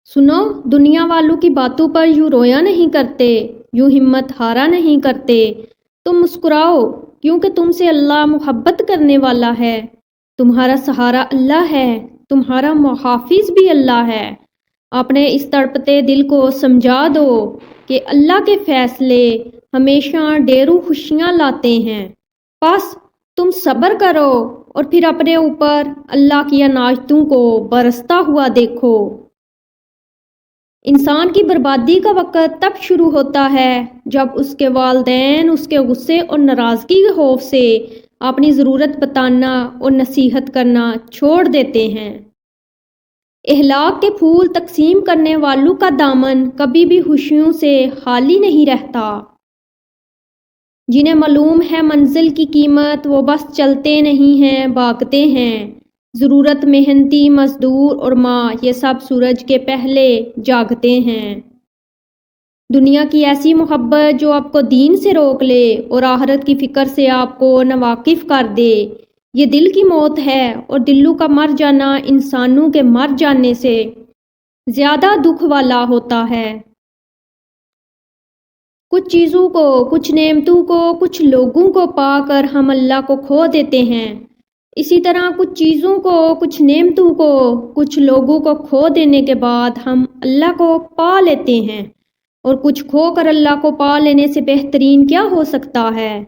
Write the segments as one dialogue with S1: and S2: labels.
S1: सुनो, दुनिया वालों की बातों पर यूं रोया नहीं करते, यूं हिम्मत हारा नहीं करते। तुम मुस्कुराओ, क्योंकि तुमसे अल्लाह मोहब्बत करने वाला है। तुम्हारा सहारा अल्लाह है, तुम्हारा मुहाफिज भी अल्लाह है। अपने इस तड़पते दिल को समझा दो कि अल्लाह के फैसले हमेशा ढेरों खुशियाँ लाते हैं। बस तुम सब्र करो और फिर अपने ऊपर अल्लाह की अनायतों को बरसता हुआ देखो। इंसान की बर्बादी का वक़्त तब शुरू होता है जब उसके वालिदैन उसके गुस्से और नाराज़गी के खौफ से अपनी ज़रूरत बताना और नसीहत करना छोड़ देते हैं। इहलाक के फूल तकसीम करने वालों का दामन कभी भी खुशियों से खाली नहीं रहता। जिन्हें मालूम है मंजिल की कीमत, वो बस चलते नहीं हैं, भागते हैं। ज़रूरत मेहनती मज़दूर और माँ, ये सब सूरज के पहले जागते हैं। दुनिया की ऐसी मोहब्बत जो आपको दीन से रोक ले और आखिरत की फ़िक्र से आपको नावाकिफ़ कर दे, ये दिल की मौत है। और दिलों का मर जाना इंसानों के मर जाने से ज़्यादा दुख वाला होता है। कुछ चीज़ों को, कुछ नेमतों को, कुछ लोगों को पाकर हम अल्लाह को खो देते हैं। इसी तरह कुछ चीज़ों को, कुछ नेमतों को, कुछ लोगों को खो देने के बाद हम अल्लाह को पा लेते हैं। और कुछ खोकर अल्लाह को पा लेने से बेहतरीन क्या हो सकता है।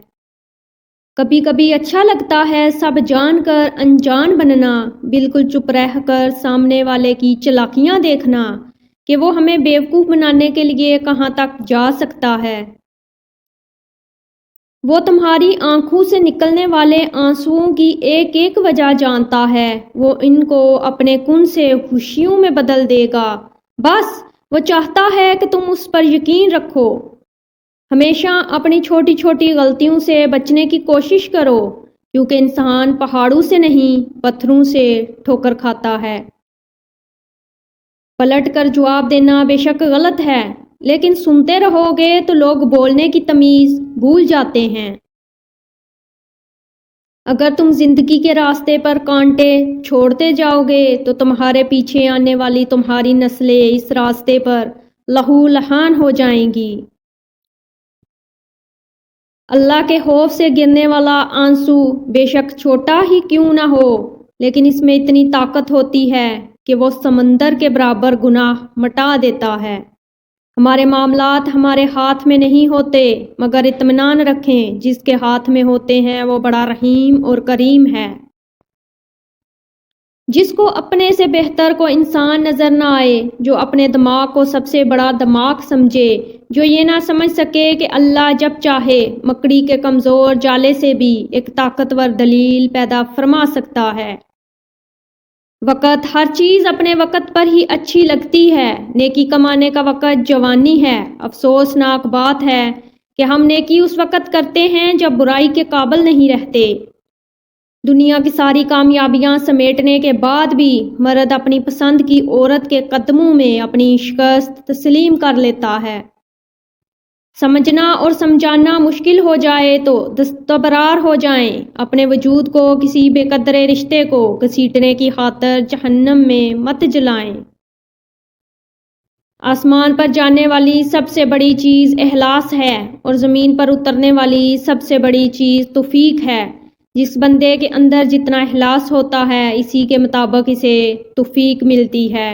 S1: कभी कभी अच्छा लगता है सब जानकर अनजान बनना, बिल्कुल चुप रहकर सामने वाले की चालाकियाँ देखना कि वो हमें बेवकूफ़ बनाने के लिए कहाँ तक जा सकता है। वो तुम्हारी आंखों से निकलने वाले आंसुओं की एक एक वजह जानता है। वो इनको अपने कुन से खुशियों में बदल देगा। बस वो चाहता है कि तुम उस पर यकीन रखो। हमेशा अपनी छोटी छोटी गलतियों से बचने की कोशिश करो, क्योंकि इंसान पहाड़ों से नहीं पत्थरों से ठोकर खाता है। पलट कर जवाब देना बेशक गलत है, लेकिन सुनते रहोगे तो लोग बोलने की तमीज़ भूल जाते हैं। अगर तुम जिंदगी के रास्ते पर कांटे छोड़ते जाओगे तो तुम्हारे पीछे आने वाली तुम्हारी नस्लें इस रास्ते पर लहू लहान हो जाएंगी। अल्लाह के खौफ से गिरने वाला आंसू बेशक छोटा ही क्यों ना हो, लेकिन इसमें इतनी ताकत होती है कि वो समंदर के बराबर गुनाह मिटा देता है। हमारे मामलात हमारे हाथ में नहीं होते, मगर इत्मीनान रखें, जिसके हाथ में होते हैं वो बड़ा रहीम और करीम है। जिसको अपने से बेहतर को इंसान नज़र ना आए, जो अपने दिमाग को सबसे बड़ा दिमाग समझे, जो ये ना समझ सके कि अल्लाह जब चाहे मकड़ी के कमज़ोर जाले से भी एक ताकतवर दलील पैदा फरमा सकता है। वक़्त, हर चीज़ अपने वक़्त पर ही अच्छी लगती है। नेकी कमाने का वक़्त जवानी है। अफसोसनाक बात है कि हम नेकी उस वक़्त करते हैं जब बुराई के काबिल नहीं रहते। दुनिया की सारी कामयाबियां समेटने के बाद भी मर्द अपनी पसंद की औरत के कदमों में अपनी शिकस्त तस्लीम कर लेता है। समझना और समझाना मुश्किल हो जाए तो दस्तबरार हो जाएं। अपने वजूद को किसी बेकदरे रिश्ते को घसीटने की खातिर जहन्नम में मत जलाएं। आसमान पर जाने वाली सबसे बड़ी चीज़ इखलास है और ज़मीन पर उतरने वाली सबसे बड़ी चीज़ तौफीक है। जिस बंदे के अंदर जितना इखलास होता है, इसी के मुताबिक इसे तौफीक मिलती है।